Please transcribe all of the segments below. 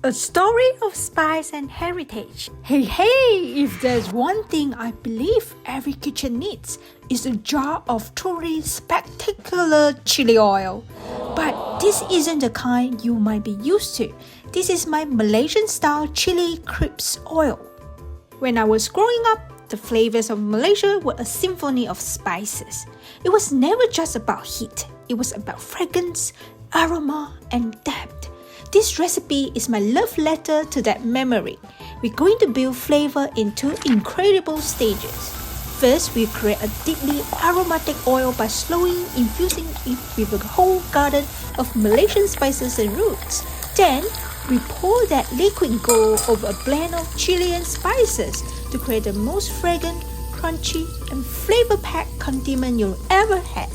A story of spice and heritage. Hey, if there's one thing I believe every kitchen needs, is a jar of truly spectacular chili oil. But this isn't the kind you might be used to. This is my Malaysian-style chili crisp oil. When I was growing up, the flavors of Malaysia were a symphony of spices. It was never just about heat. It was about fragrance, aroma, and depth. This recipe is my love letter to that memory. We're going to build flavor in two incredible stages. First, we create a deeply aromatic oil by slowly infusing it with a whole garden of Malaysian spices and roots. Then, we pour that liquid gold over a blend of chili and spices to create the most fragrant, crunchy, and flavor-packed condiment you'll ever had.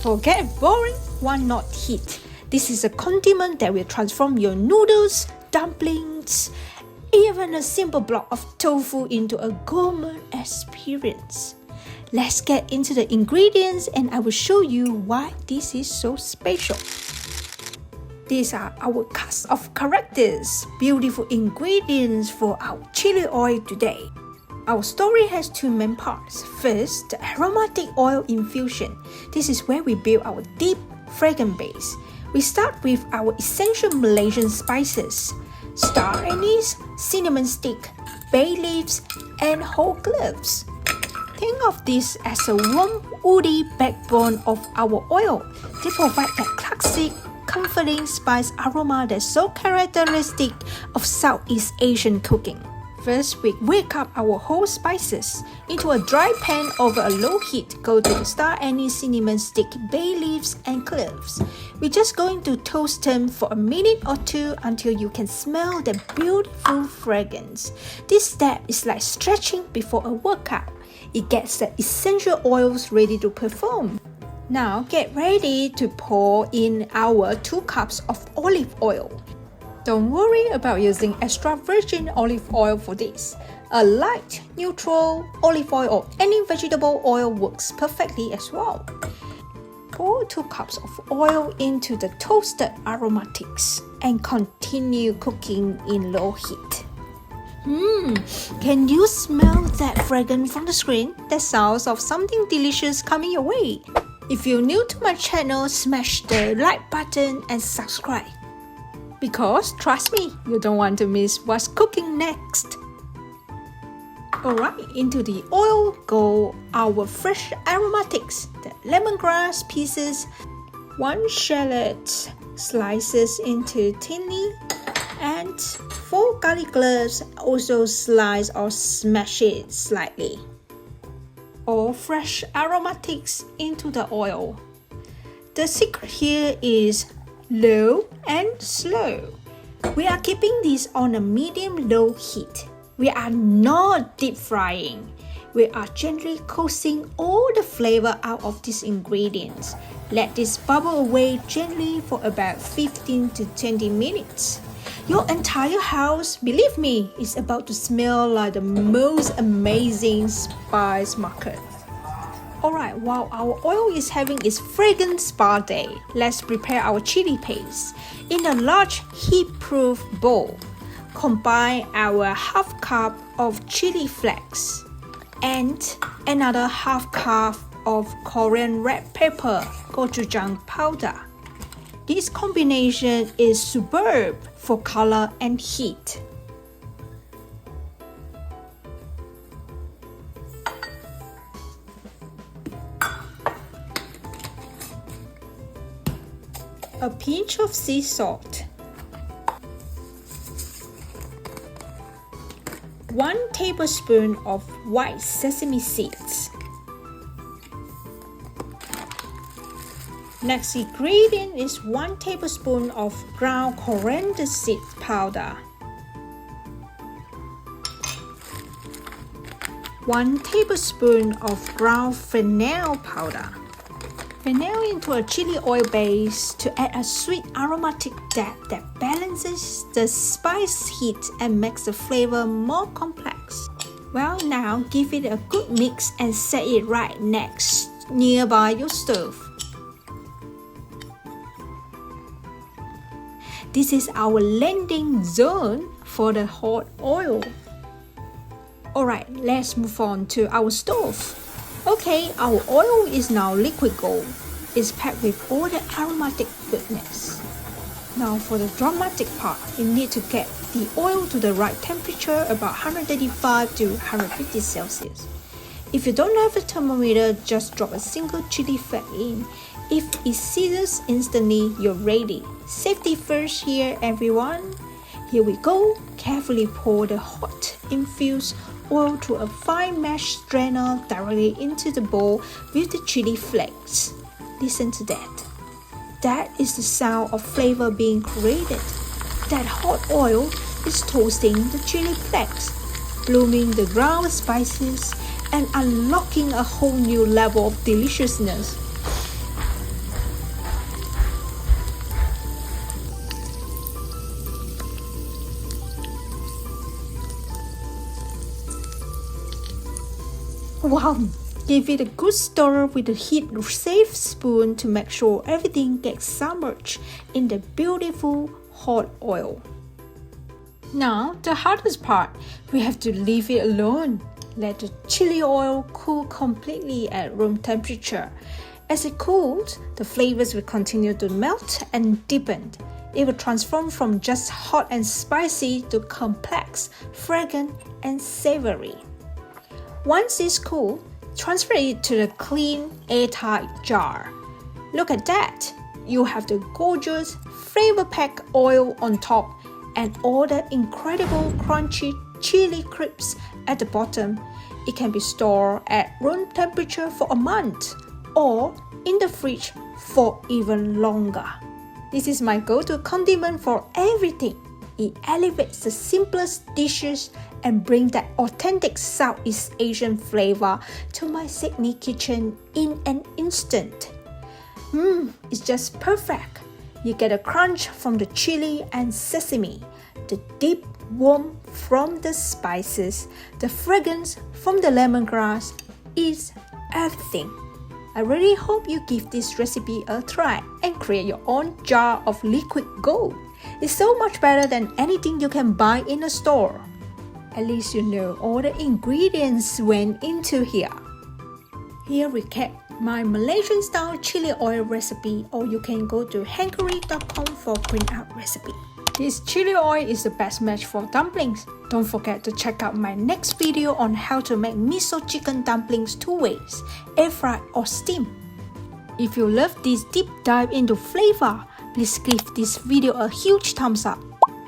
Forget boring, why not heat? This is a condiment that will transform your noodles, dumplings, even a simple block of tofu into a gourmet experience. Let's get into the ingredients and I will show you why this is so special. These are our cast of characters, beautiful ingredients for our chili oil today. Our story has two main parts. First, the aromatic oil infusion. This is where we build our deep, fragrant base. We start with our essential Malaysian spices: star anise, cinnamon stick, bay leaves, and whole cloves. Think of this as a warm, woody backbone of our oil. They provide that classic, comforting spice aroma that's so characteristic of Southeast Asian cooking. First, we wake up our whole spices. Into a dry pan over a low heat, go to the star anise, cinnamon stick, bay leaves, and cloves. We're just going to toast them for a minute or two until you can smell the beautiful fragrance. This step is like stretching before a workout. It gets the essential oils ready to perform. Now, get ready to pour in our 2 cups of olive oil. Don't worry about using extra virgin olive oil for this. A light, neutral olive oil or any vegetable oil works perfectly as well. Pour 2 cups of oil into the toasted aromatics and continue cooking in low heat. Can you smell that fragrance from the screen? That sounds of something delicious coming your way. If you're new to my channel, smash the like button and subscribe. Because, trust me, you don't want to miss what's cooking next. Alright, into the oil go our fresh aromatics, the lemongrass pieces, 1 shallot slices into thinly, and 4 garlic cloves, also slice or smash it slightly. All fresh aromatics into the oil. The secret here is low and slow. We are keeping this on a medium-low heat. We are not deep frying. We are gently coaxing all the flavor out of these ingredients. Let this bubble away gently for about 15 to 20 minutes. Your entire house, believe me, is about to smell like the most amazing spice market. Alright, while our oil is having its fragrant spa day, let's prepare our chili paste. In a large heat-proof bowl, combine our half cup of chili flakes and another half cup of Korean red pepper, Gochugaru powder. This combination is superb for color and heat. A pinch of sea salt, 1 tablespoon of white sesame seeds. Next ingredient is 1 tablespoon of ground coriander seed powder, 1 tablespoon of ground fennel powder. Fennel into a chili oil base to add a sweet aromatic depth that balances the spice heat and makes the flavor more complex. Well, now give it a good mix and set it right next nearby your stove. This is our landing zone for the hot oil. Alright, let's move on to our stove. Okay, our oil is now liquid gold. It's packed with all the aromatic goodness. Now for the dramatic part, you need to get the oil to the right temperature, about 135 to 150 Celsius. If you don't have a thermometer, just drop a single chili flake in. If it sizzles instantly, you're ready. Safety first here, everyone. Here we go. Carefully pour the hot infused oil through a fine mesh strainer directly into the bowl with the chili flakes. Listen to that. That is the sound of flavor being created. That hot oil is toasting the chili flakes, blooming the ground spices, and unlocking a whole new level of deliciousness. Wow! Give it a good stir with a heat-safe spoon to make sure everything gets submerged in the beautiful hot oil. Now, the hardest part, we have to leave it alone. Let the chili oil cool completely at room temperature. As it cools, the flavors will continue to melt and deepen. It will transform from just hot and spicy to complex, fragrant, and savory. Once it's cool, transfer it to the clean, airtight jar. Look at that! You have the gorgeous, flavor-packed oil on top and all the incredible crunchy chili crisps at the bottom. It can be stored at room temperature for a month or in the fridge for even longer. This is my go-to condiment for everything. It elevates the simplest dishes and brings that authentic Southeast Asian flavor to my Sydney kitchen in an instant. It's just perfect. You get a crunch from the chili and sesame, the deep warmth from the spices, the fragrance from the lemongrass. It's everything. I really hope you give this recipe a try and create your own jar of liquid gold. It's so much better than anything you can buy in a store. At least you know all the ingredients went into here. Here we kept my Malaysian-style chili oil recipe, or you can go to hankery.com for print out recipe. This chili oil is the best match for dumplings. Don't forget to check out my next video on how to make miso chicken dumplings 2 ways, air fry or steam. If you love this deep dive into flavor, please give this video a huge thumbs up.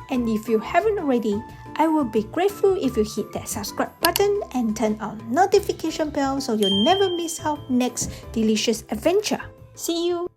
And if you haven't already, I will be grateful if you hit that subscribe button and turn on notification bell so you'll never miss our next delicious adventure. See you!